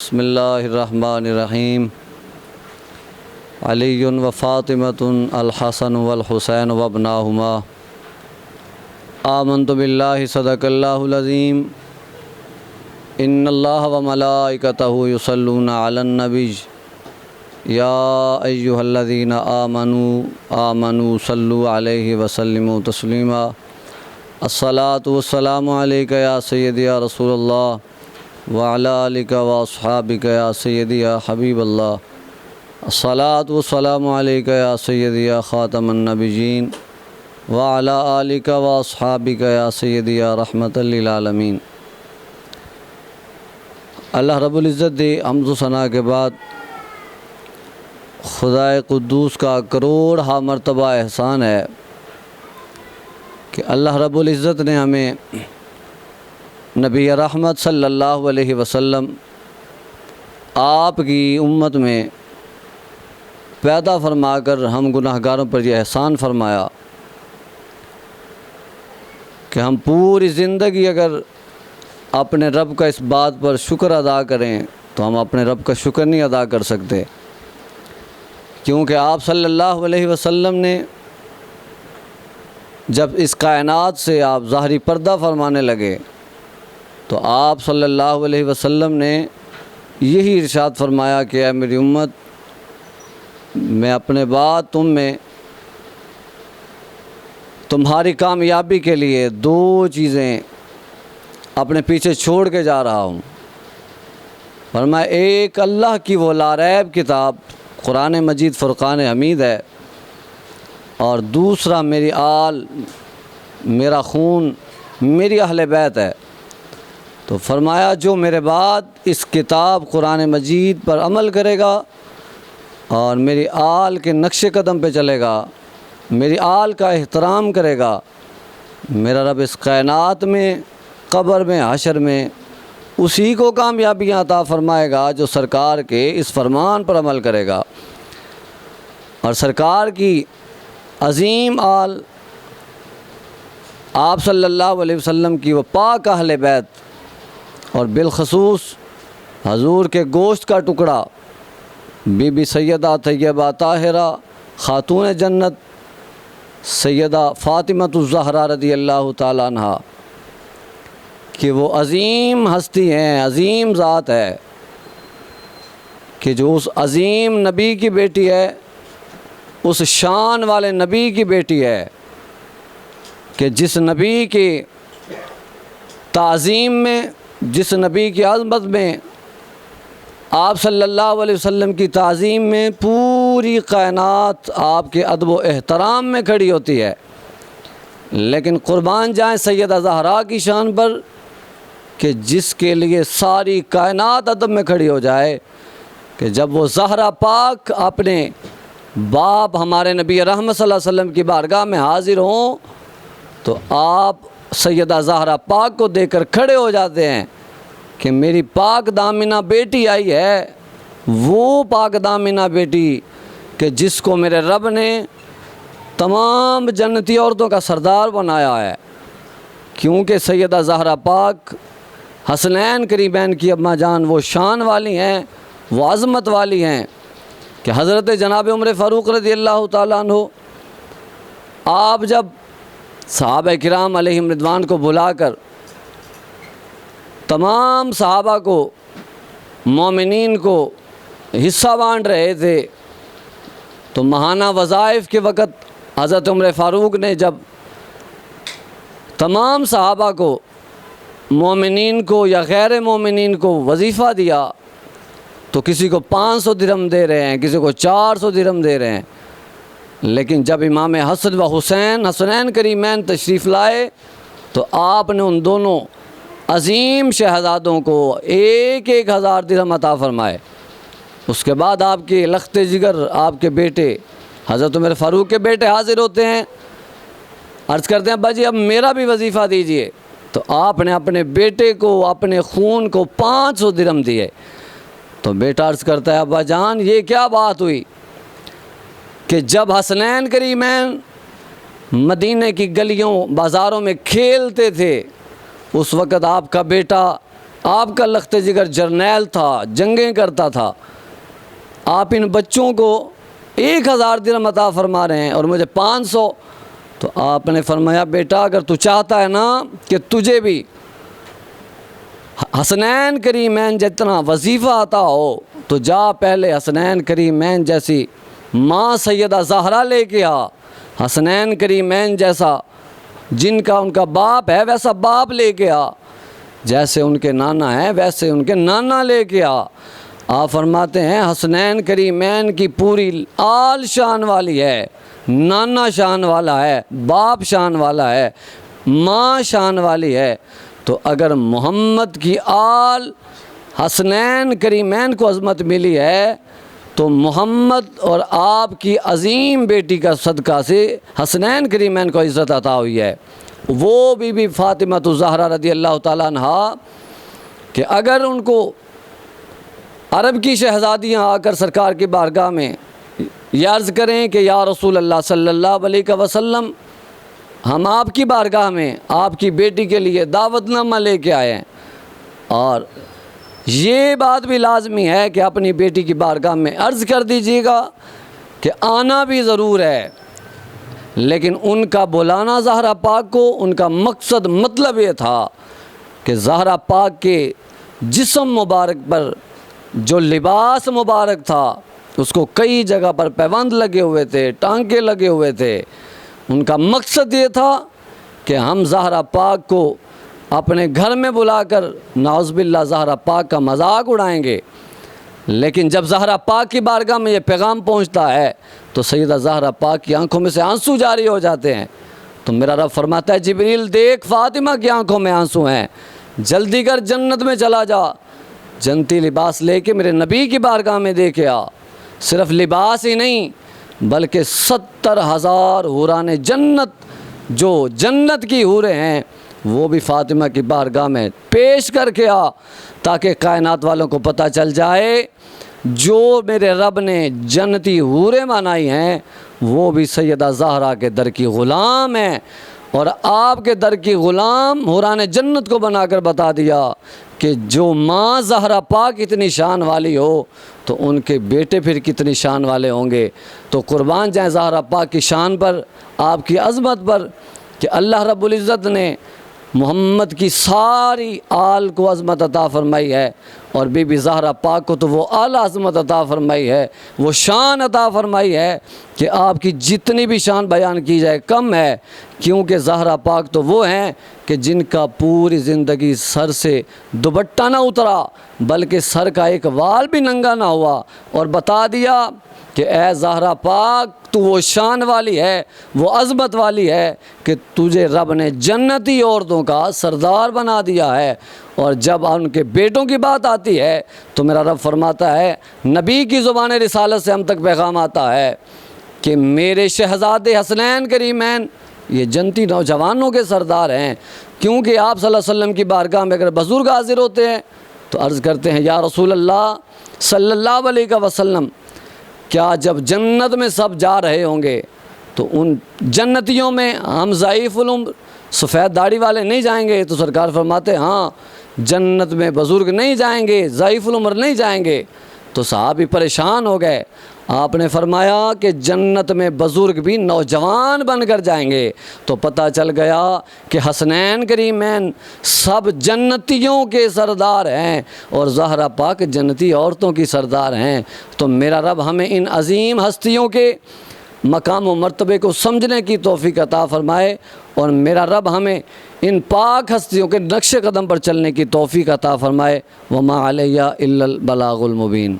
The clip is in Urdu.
بسم اللہ الرحمن الرحیم علی و فاطمۃ الحسن والحسین وابناہما آمنت باللہ صدق اللہ العظیم ان اللہ و ملائکتہ یصلون علی النبی یا ایہا الذین آمنوا صلوا علیہ وسلموا تسلیما الصلاۃ والسلام علیک یا سیدی یا رسول اللہ وعلی آلک واصحابک یا سیدی یا حبیب اللہ الصلاۃ والسلام علیک یا سیدی یا خاتم النبیین وعلی آلک واصحابک یا سیدی یا رحمت للعالمین۔ اللہ رب العزت دی حمد و ثنا کے بعد خدائے قدوس کا کروڑ مرتبہ احسان ہے کہ اللہ رب العزت نے ہمیں نبی رحمت صلی اللہ علیہ وسلم آپ کی امت میں پیدا فرما کر ہم گناہ گاروں پر یہ احسان فرمایا کہ ہم پوری زندگی اگر اپنے رب کا اس بات پر شکر ادا کریں تو ہم اپنے رب کا شکر نہیں ادا کر سکتے، کیونکہ آپ صلی اللہ علیہ وسلم نے جب اس کائنات سے آپ ظاہری پردہ فرمانے لگے تو آپ صلی اللہ علیہ وسلم نے یہی ارشاد فرمایا کہ اے میری امت، میں اپنے بعد تم میں تمہاری کامیابی کے لیے دو چیزیں اپنے پیچھے چھوڑ کے جا رہا ہوں۔ فرمایا ایک اللہ کی وہ لاریب کتاب قرآن مجید فرقان حمید ہے، اور دوسرا میری آل، میرا خون، میری اہل بیت ہے۔ تو فرمایا جو میرے بعد اس کتاب قرآن مجید پر عمل کرے گا اور میری آل کے نقش قدم پہ چلے گا، میری آل کا احترام کرے گا، میرا رب اس کائنات میں، قبر میں، حشر میں اسی کو کامیابیاں عطا فرمائے گا جو سرکار کے اس فرمان پر عمل کرے گا۔ اور سرکار کی عظیم آل، آپ صلی اللہ علیہ وسلم کی وہ پاک اہل بیت، اور بالخصوص حضور کے گوشت کا ٹکڑا بی بی سیدہ طیبہ طاہرہ خاتون جنت سیدہ فاطمۃ الزہرا رضی اللہ تعالیٰ عنہا، کہ وہ عظیم ہستی ہیں، عظیم ذات ہے، کہ جو اس عظیم نبی کی بیٹی ہے، اس شان والے نبی کی بیٹی ہے، کہ جس نبی کی تعظیم میں، جس نبی کی عظمت میں، آپ صلی اللہ علیہ وسلم کی تعظیم میں پوری کائنات آپ کے ادب و احترام میں کھڑی ہوتی ہے۔ لیکن قربان جائیں سیدہ زہرا کی شان پر کہ جس کے لیے ساری کائنات ادب میں کھڑی ہو جائے، کہ جب وہ زہرا پاک اپنے باپ ہمارے نبی رحمت صلی اللہ علیہ وسلم کی بارگاہ میں حاضر ہوں تو آپ سیدہ زہرا پاک کو دیکھ کر کھڑے ہو جاتے ہیں کہ میری پاک دامنہ بیٹی آئی ہے، وہ پاک دامنہ بیٹی کہ جس کو میرے رب نے تمام جنتی عورتوں کا سردار بنایا ہے، کیونکہ سیدہ زہرا پاک حسنین کریمین کی اماں جان وہ شان والی ہیں، وہ عظمت والی ہیں کہ حضرت جناب عمر فاروق رضی اللہ تعالیٰ عنہ آپ جب صحابہ کرام علیہم رضوان کو بلا کر تمام صحابہ کو، مومنین کو حصہ بانٹ رہے تھے، تو ماہانہ وظائف کے وقت حضرت عمر فاروق نے جب تمام صحابہ کو، مومنین کو یا غیر مومنین کو وظیفہ دیا تو کسی کو 500 درہم دے رہے ہیں، کسی کو 400 درہم دے رہے ہیں، لیکن جب امام حسن و حسین حسنین کریمین تشریف لائے تو آپ نے ان دونوں عظیم شہزادوں کو 1,000 درہم عطا فرمائے۔ اس کے بعد آپ کے لخت جگر، آپ کے بیٹے حضرت عمر فاروق کے بیٹے حاضر ہوتے ہیں، عرض کرتے ہیں ابا جی اب میرا بھی وظیفہ دیجئے، تو آپ نے اپنے بیٹے کو، اپنے خون کو 500 درہم دیے۔ تو بیٹا عرض کرتا ہے ابا جان یہ کیا بات ہوئی کہ جب حسنین کریمین مدینہ کی گلیوں بازاروں میں کھیلتے تھے اس وقت آپ کا بیٹا آپ کا لخت جگر جرنیل تھا، جنگیں کرتا تھا، آپ ان بچوں کو 1000 درہم عطا فرما رہے ہیں اور مجھے 500۔ تو آپ نے فرمایا بیٹا اگر تو چاہتا ہے نا کہ تجھے بھی حسنین کریمین جتنا وظیفہ آتا ہو تو جا پہلے حسنین کریمین جیسی ماں سیدہ زہرا لے کے آ، حسنین کریمین جیسا جن کا ان کا باپ ہے ویسا باپ لے کے آ، جیسے ان کے نانا ہیں ویسے ان کے نانا لے کے آ۔ آپ فرماتے ہیں حسنین کریمین کی پوری آل شان والی ہے، نانا شان والا ہے، باپ شان والا ہے، ماں شان والی ہے۔ تو اگر محمد کی آل حسنین کریمین کو عظمت ملی ہے تو محمد اور آپ کی عظیم بیٹی کا صدقہ سے حسنین کریمین کو عزت عطا ہوئی ہے۔ وہ بی بی فاطمہ الزہرا رضی اللہ تعالیٰ عنہا کہ اگر ان کو عرب کی شہزادیاں آ کر سرکار کی بارگاہ میں یہ عرض کریں کہ یا رسول اللہ صلی اللہ علیہ وسلم ہم آپ کی بارگاہ میں آپ کی بیٹی کے لیے دعوت نامہ لے کے آئے ہیں، اور یہ بات بھی لازمی ہے کہ اپنی بیٹی کی بارگاہ میں عرض کر دیجیے گا کہ آنا بھی ضرور ہے، لیکن ان کا بلانا زہرا پاک کو ان کا مقصد مطلب یہ تھا کہ زہرا پاک کے جسم مبارک پر جو لباس مبارک تھا اس کو کئی جگہ پر پیوند لگے ہوئے تھے، ٹانکے لگے ہوئے تھے۔ ان کا مقصد یہ تھا کہ ہم زہرا پاک کو اپنے گھر میں بلا کر نعوذ باللہ زہرا پاک کا مذاق اڑائیں گے، لیکن جب زہرا پاک کی بارگاہ میں یہ پیغام پہنچتا ہے تو سیدہ زہرا پاک کی آنکھوں میں سے آنسو جاری ہو جاتے ہیں۔ تو میرا رب فرماتا ہے جبریل دیکھ فاطمہ کی آنکھوں میں آنسو ہیں، جلدی کر جنت میں چلا جا، جنتی لباس لے کے میرے نبی کی بارگاہ میں دے کے آ۔ صرف لباس ہی نہیں بلکہ 70,000 حوران جنت جو جنت کی حوریں ہیں وہ بھی فاطمہ کی بارگاہ میں پیش کر کے آ، تاکہ کائنات والوں کو پتہ چل جائے جو میرے رب نے جنتی حوریں بنائی ہیں وہ بھی سیدہ زہرا کے در کی غلام ہیں، اور آپ کے در کی غلام حوران جنت کو بنا کر بتا دیا کہ جو ماں زہرا پاک اتنی شان والی ہو تو ان کے بیٹے پھر کتنی شان والے ہوں گے۔ تو قربان جائیں زہرا پاک کی شان پر، آپ کی عظمت پر کہ اللہ رب العزت نے محمد کی ساری آل کو عظمت عطا فرمائی ہے، اور بی بی زہرا پاک کو تو وہ اعلیٰ عظمت عطا فرمائی ہے، وہ شان عطا فرمائی ہے کہ آپ کی جتنی بھی شان بیان کی جائے کم ہے، کیونکہ زہرا پاک تو وہ ہیں کہ جن کا پوری زندگی سر سے دوپٹہ نہ اترا بلکہ سر کا ایک وال بھی ننگا نہ ہوا، اور بتا دیا کہ اے زہرا پاک تو وہ شان والی ہے، وہ عظمت والی ہے کہ تجھے رب نے جنتی عورتوں کا سردار بنا دیا ہے۔ اور جب ان کے بیٹوں کی بات آتی ہے تو میرا رب فرماتا ہے نبی کی زبان رسالت سے ہم تک پیغام آتا ہے کہ میرے شہزادے حسنین کریمین یہ جنتی نوجوانوں کے سردار ہیں، کیونکہ آپ صلی اللہ علیہ وسلم کی بارگاہ میں اگر بزرگ حاضر ہوتے ہیں تو عرض کرتے ہیں یا رسول اللہ صلی اللہ علیہ وسلم کیا جب جنت میں سب جا رہے ہوں گے تو ان جنتیوں میں ہم ضعیف العمر سفید داڑھی والے نہیں جائیں گے؟ تو سرکار فرماتے ہاں جنت میں بزرگ نہیں جائیں گے، ضعیف العمر نہیں جائیں گے۔ تو صحابی پریشان ہو گئے، آپ نے فرمایا کہ جنت میں بزرگ بھی نوجوان بن کر جائیں گے۔ تو پتہ چل گیا کہ حسنین کریمین سب جنتیوں کے سردار ہیں اور زہرا پاک جنتی عورتوں کی سردار ہیں۔ تو میرا رب ہمیں ان عظیم ہستیوں کے مقام و مرتبے کو سمجھنے کی توفیق عطا فرمائے، اور میرا رب ہمیں ان پاک ہستیوں کے نقش قدم پر چلنے کی توفیق عطا فرمائے۔ وما علیہ الا البلاغ المبین۔